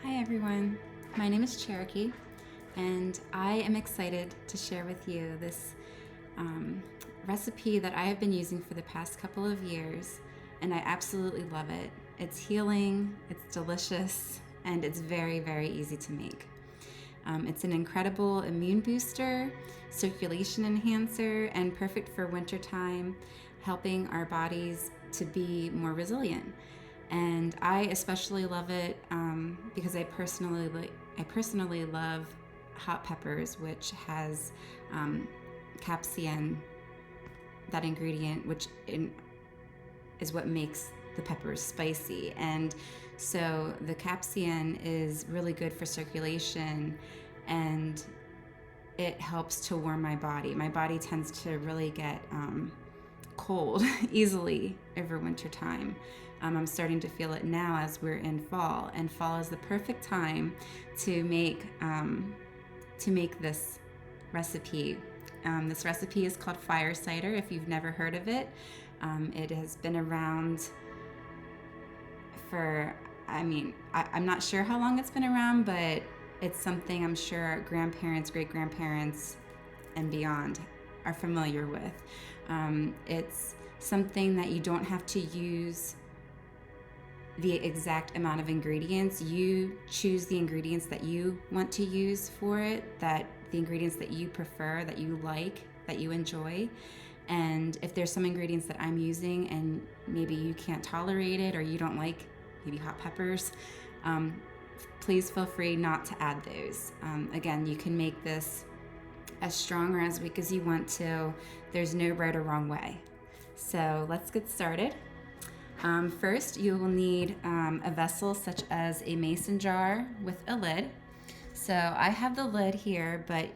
Hi everyone, my name is Cherokee and I am excited to share with you this recipe that I have been using for the past couple of years, and I absolutely love it. It's healing, it's delicious, and it's very, very easy to make. It's an incredible immune booster, circulation enhancer, and perfect for wintertime, helping our bodies to be more resilient. And I especially love it because I personally love hot peppers, which has capsaicin, that ingredient, which is what makes the peppers spicy. And so the capsaicin is really good for circulation, and it helps to warm my body. My body tends to really get cold easily over winter time. I'm starting to feel it now as we're in fall, and fall is the perfect time to make this recipe. This recipe is called fire cider. If you've never heard of it, it has been around for, I'm not sure how long it's been around, but it's something I'm sure grandparents, great-grandparents, and beyond are familiar with. It's something that you don't have to use the exact amount of ingredients. You choose the ingredients that you want to use for it, that the ingredients that you prefer, that you like, that you enjoy. And if there's some ingredients that I'm using and maybe you can't tolerate it, or you don't like maybe hot peppers, please feel free not to add those. Again, you can make this as strong or as weak as you want to. There's no right or wrong way. So let's get started. First, you will need a vessel such as a mason jar with a lid. So I have the lid here, but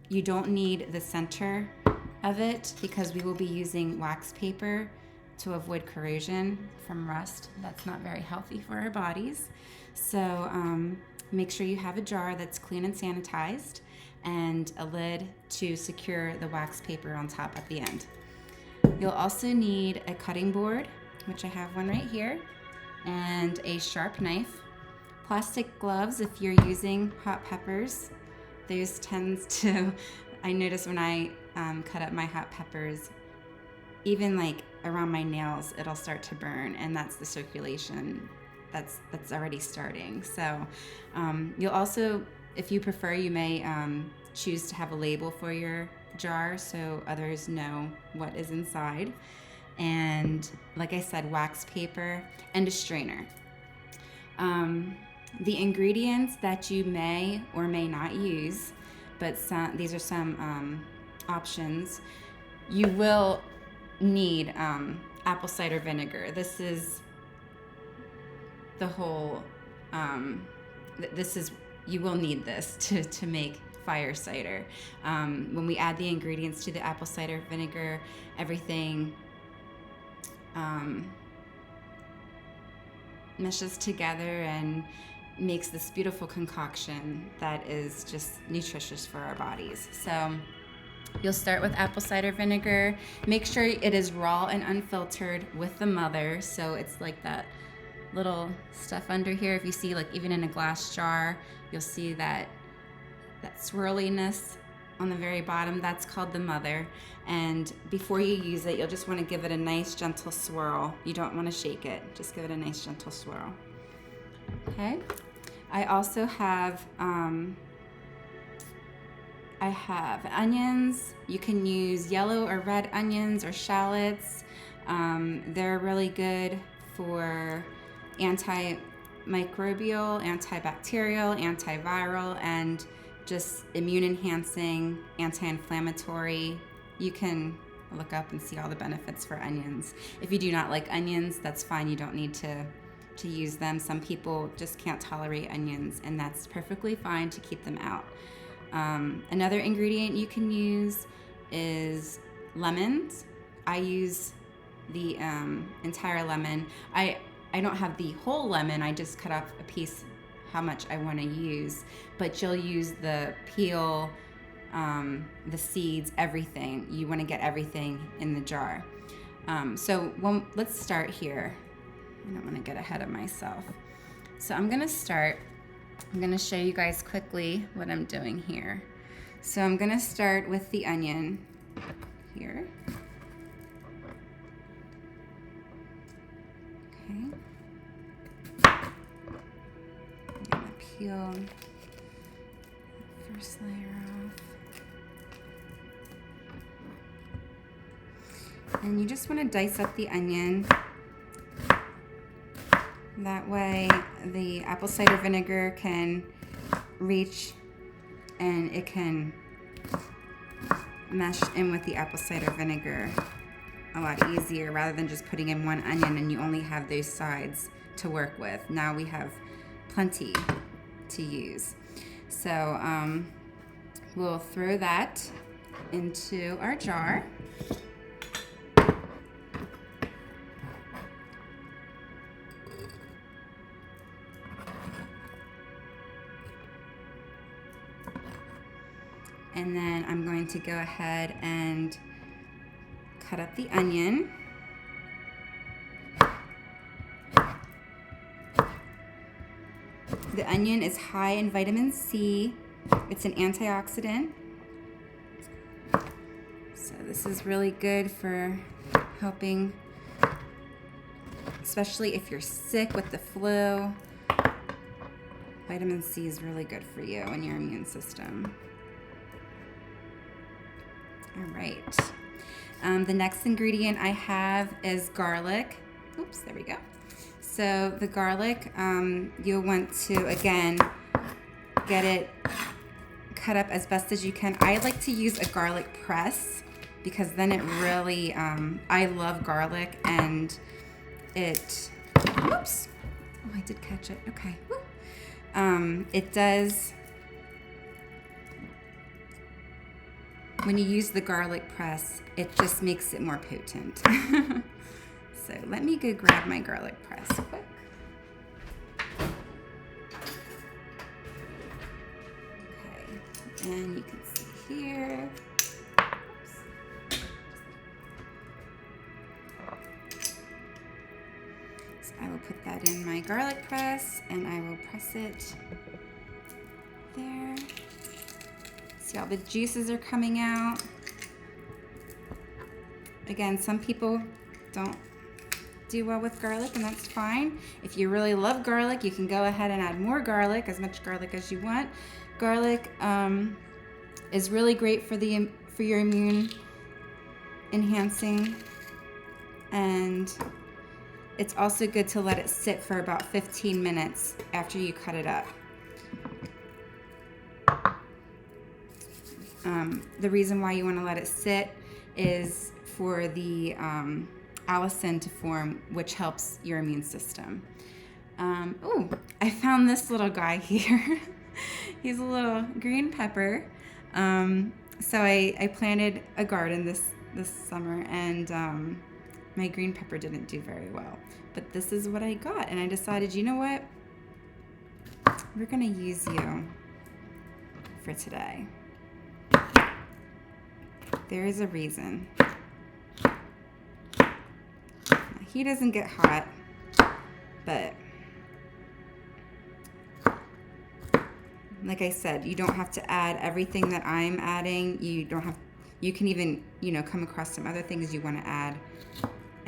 you don't need the center of it because we will be using wax paper to avoid corrosion from rust. That's not very healthy for our bodies. So make sure you have a jar that's clean and sanitized, and a lid to secure the wax paper on top at the end. You'll also need a cutting board, which I have one right here, and a sharp knife. Plastic gloves if you're using hot peppers. Those tends to, I notice when I cut up my hot peppers, even like around my nails, it'll start to burn, and that's the circulation that's already starting. So you'll also, if you prefer, you may choose to have a label for your jar so others know what is inside. And like I said, wax paper and a strainer. The ingredients that you may or may not use, but these are some options. You will need apple cider vinegar. This is the whole, you will need this to make fire cider. When we add the ingredients to the apple cider vinegar, everything meshes together and makes this beautiful concoction that is just nutritious for our bodies. So you'll start with apple cider vinegar. Make sure it is raw and unfiltered with the mother, so it's like that little stuff under here. If you see, like even in a glass jar, you'll see that swirliness on the very bottom. That's called the mother. And before you use it, you'll just want to give it a nice gentle swirl. You don't want to shake it, just give it a nice gentle swirl. Okay, I also have onions. You can use yellow or red onions or shallots. They're really good for antimicrobial, antibacterial, antiviral, and just immune enhancing, anti-inflammatory. You can look up and see all the benefits for onions. If you do not like onions, that's fine. You don't need to use them. Some people just can't tolerate onions, and that's perfectly fine to keep them out. Another ingredient you can use is lemons. I use the entire lemon. I don't have the whole lemon. I just cut off a piece how much I want to use, but you'll use the peel, the seeds, everything. You want to get everything in the jar. Let's start here. I don't want to get ahead of myself. So I'm going to start I'm gonna show you guys quickly what I'm doing here. So I'm gonna start with the onion here. Okay. I'm gonna peel the first layer off. And you just wanna dice up the onion. That way the apple cider vinegar can reach and it can mesh in with the apple cider vinegar a lot easier rather than just putting in one onion and you only have those sides to work with. Now we have plenty to use. So we'll throw that into our jar. And then I'm going to go ahead and cut up the onion. The onion is high in vitamin C. It's an antioxidant. So this is really good for helping, especially if you're sick with the flu. Vitamin C is really good for you and your immune system. All right. The next ingredient I have is garlic. Oops, there we go. So the garlic, you'll want to, again, get it cut up as best as you can. I like to use a garlic press because then it really, I love garlic and it, whoops. Oh, I did catch it, okay. It does, when you use the garlic press, it just makes it more potent. So let me go grab my garlic press quick. Okay, and you can see here. So I will put that in my garlic press and I will press it there. See, all the juices are coming out. Again, some people don't do well with garlic, and that's fine. If you really love garlic, you can go ahead and add more garlic, as much garlic as you want. Garlic is really great for your immune enhancing, and it's also good to let it sit for about 15 minutes after you cut it up. The reason why you want to let it sit is for the allicin to form, which helps your immune system. Oh, I found this little guy here. He's a little green pepper. So I planted a garden this summer, and my green pepper didn't do very well. But this is what I got, and I decided, you know what? We're gonna use you for today. There is a reason. He doesn't get hot, but like I said, you don't have to add everything that I'm adding. You can even, come across some other things you want to add,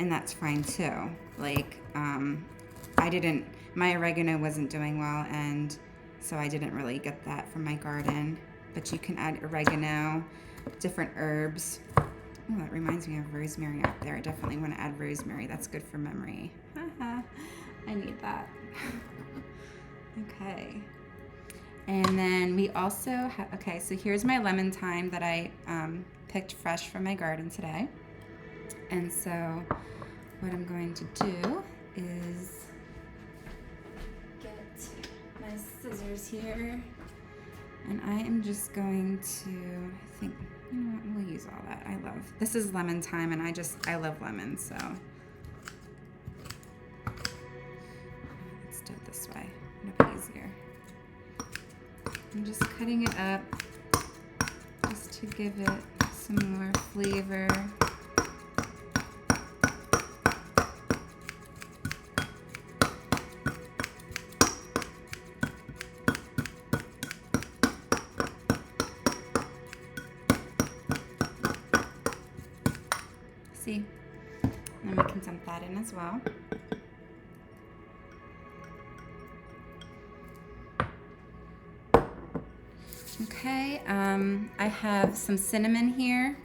and that's fine too. Like, my oregano wasn't doing well, and so I didn't really get that from my garden, but you can add oregano, different herbs. Oh, that reminds me of rosemary out there. I definitely want to add rosemary. That's good for memory. I need that. Okay. And then we also have, okay, so here's my lemon thyme that I picked fresh from my garden today. And so what I'm going to do is get my scissors here. And I am just going to, I think, you know what, we'll use all that. This is lemon thyme, and I love lemons, so. Let's do it this way, it'll be easier. I'm just cutting it up just to give it some more flavor. in as well. Okay, I have some cinnamon here.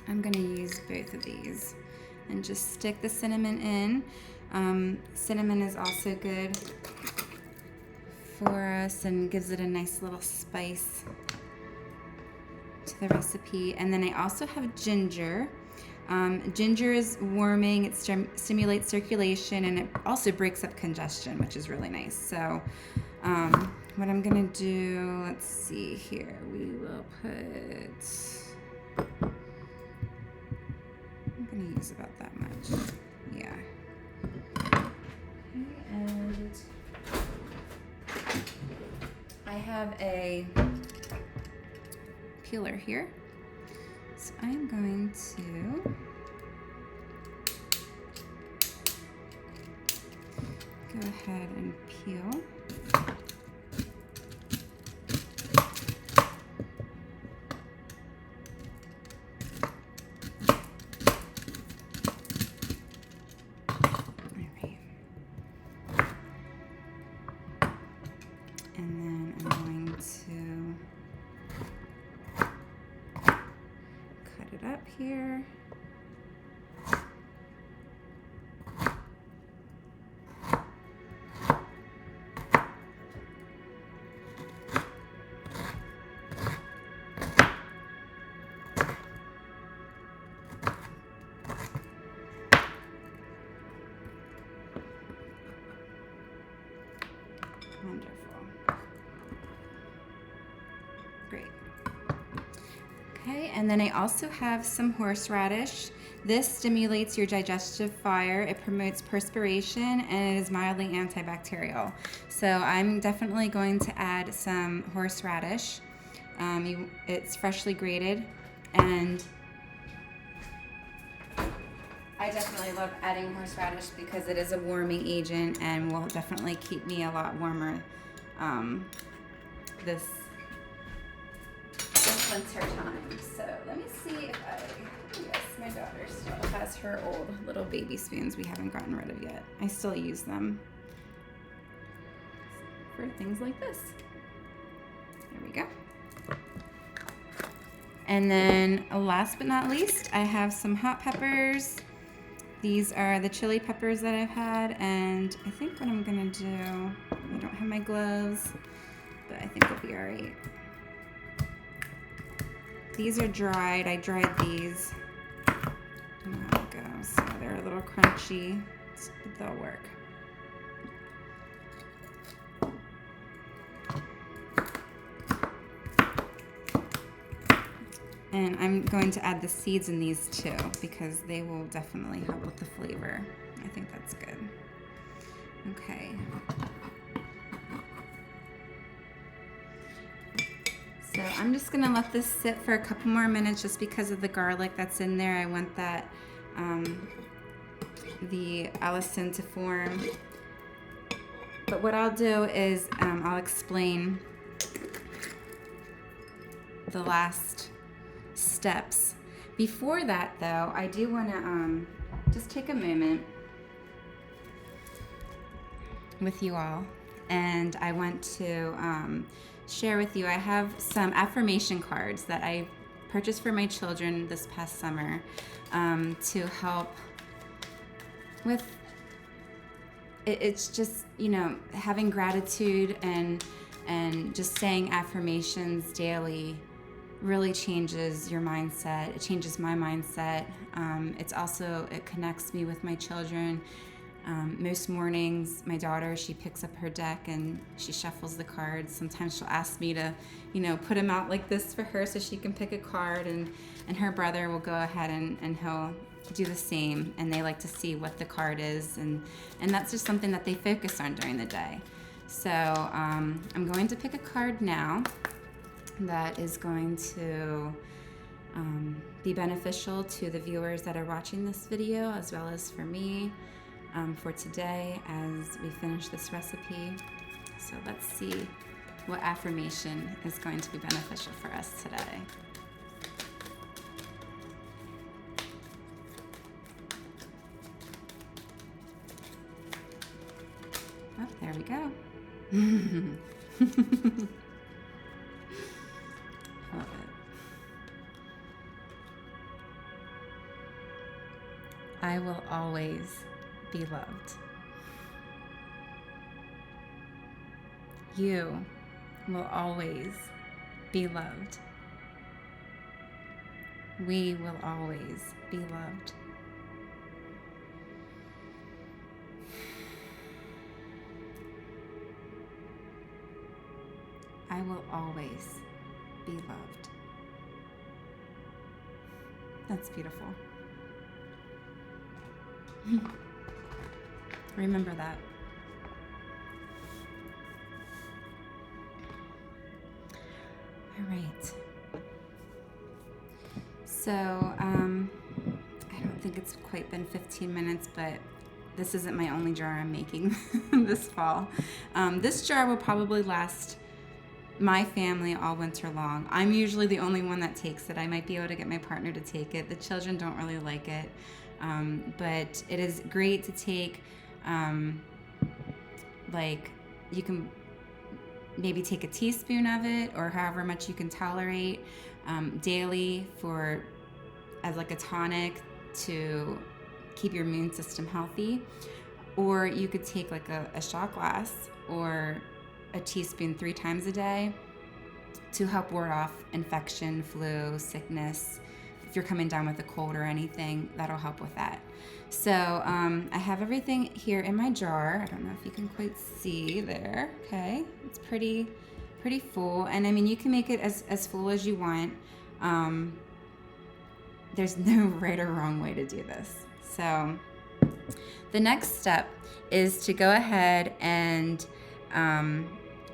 I'm gonna use both of these and just stick the cinnamon in. Cinnamon is also good for us and gives it a nice little spice to the recipe. And then I also have ginger. Ginger is warming, it stimulates circulation, and it also breaks up congestion, which is really nice. So what I'm gonna do, let's see here, we will put, I'm gonna use about that much, yeah. And I have a peeler here, so I am going to go ahead and peel. Up here. Wonderful. Great. Okay, and then I also have some horseradish. This stimulates your digestive fire, it promotes perspiration, and it is mildly antibacterial. So I'm definitely going to add some horseradish. It's freshly grated, and I definitely love adding horseradish because it is a warming agent and will definitely keep me a lot warmer this winter time. So let me see if yes, my daughter still has her old little baby spoons we haven't gotten rid of yet. I still use them for things like this. There we go. And then last but not least, I have some hot peppers. These are the chili peppers that I've had, and I think what I'm gonna do, I don't have my gloves, but I think it'll be all right. These are dried. I dried these. There we go. So they're a little crunchy, but they'll work. And I'm going to add the seeds in these too because they will definitely help with the flavor. I think that's good. Okay. So I'm just gonna let this sit for a couple more minutes just because of the garlic that's in there. I want that, the allicin to form. But what I'll do is I'll explain the last steps. Before that though, I do wanna just take a moment with you all, and I want to share with you, I have some affirmation cards that I purchased for my children this past summer to help with, it's just, you know, having gratitude and just saying affirmations daily really changes your mindset. It changes my mindset. It connects me with my children. Most mornings, my daughter, she picks up her deck and she shuffles the cards. Sometimes she'll ask me to, you know, put them out like this for her so she can pick a card, and her brother will go ahead and he'll do the same, and they like to see what the card is, and that's just something that they focus on during the day. So I'm going to pick a card now that is going to be beneficial to the viewers that are watching this video, as well as for me for today as we finish this recipe. So let's see what affirmation is going to be beneficial for us today. Oh, there we go. Love it. I will always be loved. You will always be loved. We will always be loved. I will always be loved. That's beautiful. Remember that. All right. So, I don't think it's quite been 15 minutes, but this isn't my only jar I'm making this fall. This jar will probably last my family all winter long. I'm usually the only one that takes it. I might be able to get my partner to take it. The children don't really like it, but it is great to take. Like, you can maybe take a teaspoon of it, or however much you can tolerate, daily as like a tonic to keep your immune system healthy. Or you could take like a shot glass or a teaspoon 3 times a day to help ward off infection, flu, sickness. If you're coming down with a cold or anything, that'll help with that. So I have everything here in my jar. I don't know if you can quite see there. Okay, it's pretty full. And I mean, you can make it as full as you want. There's no right or wrong way to do this. So the next step is to go ahead and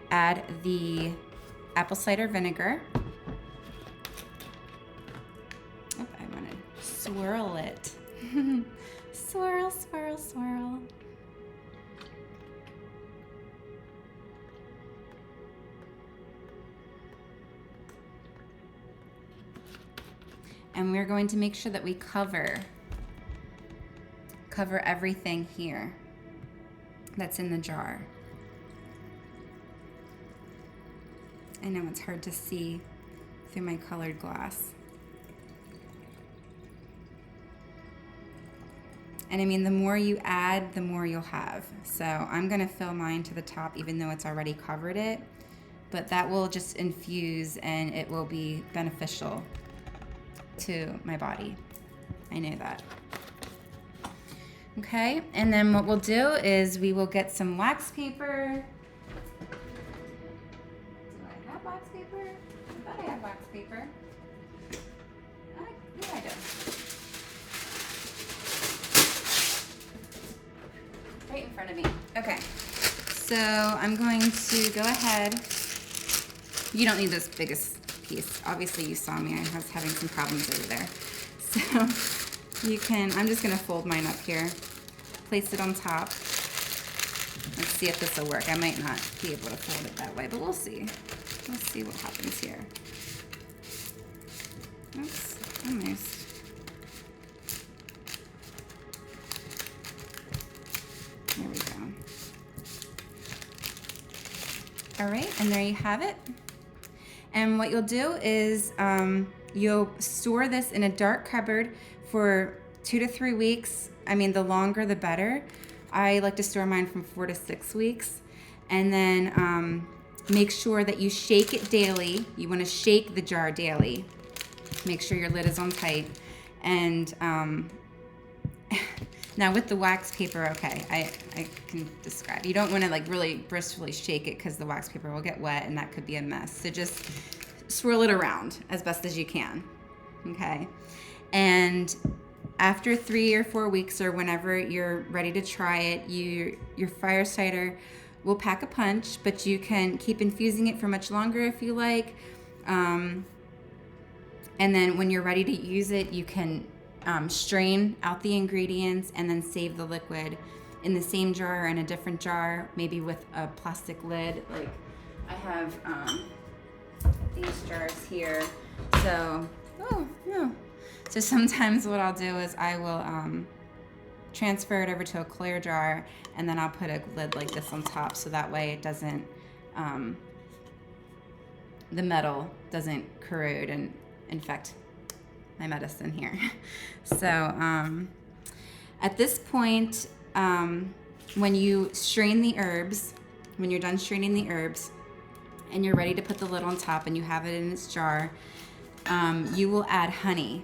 add the apple cider vinegar. Oh, I want to swirl it. Swirl, swirl, swirl. And we're going to make sure that we cover everything here that's in the jar. I know it's hard to see through my colored glass. And I mean, the more you add, the more you'll have. So I'm gonna fill mine to the top even though it's already covered it, but that will just infuse and it will be beneficial to my body. I know that. Okay, and then what we'll do is we will get some wax paper. Do I have wax paper? I thought I had wax paper. Yeah, I do. Right in front of me. Okay, so I'm going to go ahead. You don't need this biggest piece. Obviously you saw me, I was having some problems over there. So you can, I'm just gonna fold mine up here, place it on top. Let's see if this will work. I might not be able to fold it that way, but we'll see. Let's see what happens here. Oops, almost. There we go. All right, and there you have it. And what you'll do is you'll store this in a dark cupboard for 2 to 3 weeks. I mean, the longer the better. I like to store mine from 4 to 6 weeks. And then make sure that you shake it daily. You want to shake the jar daily. Make sure your lid is on tight. And now with the wax paper, okay, I can describe. You don't want to like really briskly shake it because the wax paper will get wet and that could be a mess. So just swirl it around as best as you can, okay? And after 3 or 4 weeks or whenever you're ready to try it, your fire cider will pack a punch, but you can keep infusing it for much longer if you like. And then when you're ready to use it, you can strain out the ingredients and then save the liquid in the same jar or in a different jar, maybe with a plastic lid. Like I have these jars here. So, oh no. So sometimes what I'll do is I will transfer it over to a clear jar, and then I'll put a lid like this on top so that way it doesn't, the metal doesn't corrode and infect my medicine here. So at this point, when you strain the herbs, when you're done straining the herbs and you're ready to put the lid on top and you have it in its jar, you will add honey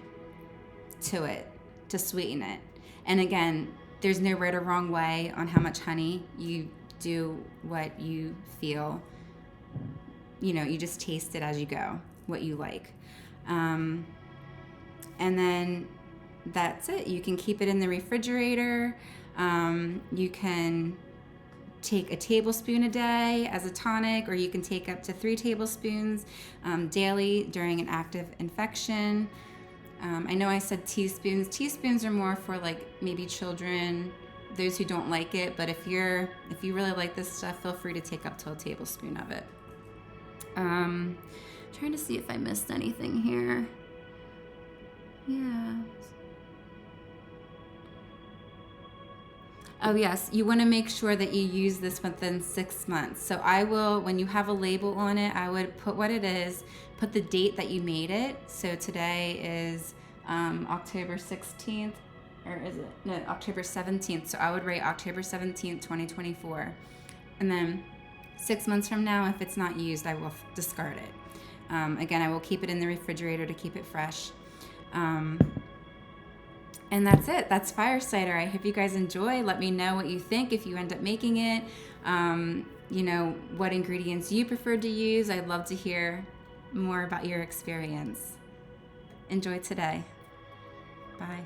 to it to sweeten it. And again, there's no right or wrong way on how much honey. You do what you feel. You know, you just taste it as you go, what you like. And then that's it. You can keep it in the refrigerator. You can take a tablespoon a day as a tonic, or you can take up to 3 tablespoons daily during an active infection. I know I said teaspoons. Teaspoons are more for like maybe children, those who don't like it, but if you really like this stuff, feel free to take up to a tablespoon of it. Trying to see if I missed anything here. Yeah. Oh yes, you want to make sure that you use this within 6 months. So I will, when you have a label on it, I would put what it is, put the date that you made it. So today is October 16th, or is it? No, October 17th. So I would write October 17th, 2024. And then 6 months from now, if it's not used, I will discard it. Again, I will keep it in the refrigerator to keep it fresh. And that's it. That's fire cider. I hope you guys enjoy. Let me know what you think if you end up making it. You know, what ingredients you prefer to use. I'd love to hear more about your experience. Enjoy today. Bye.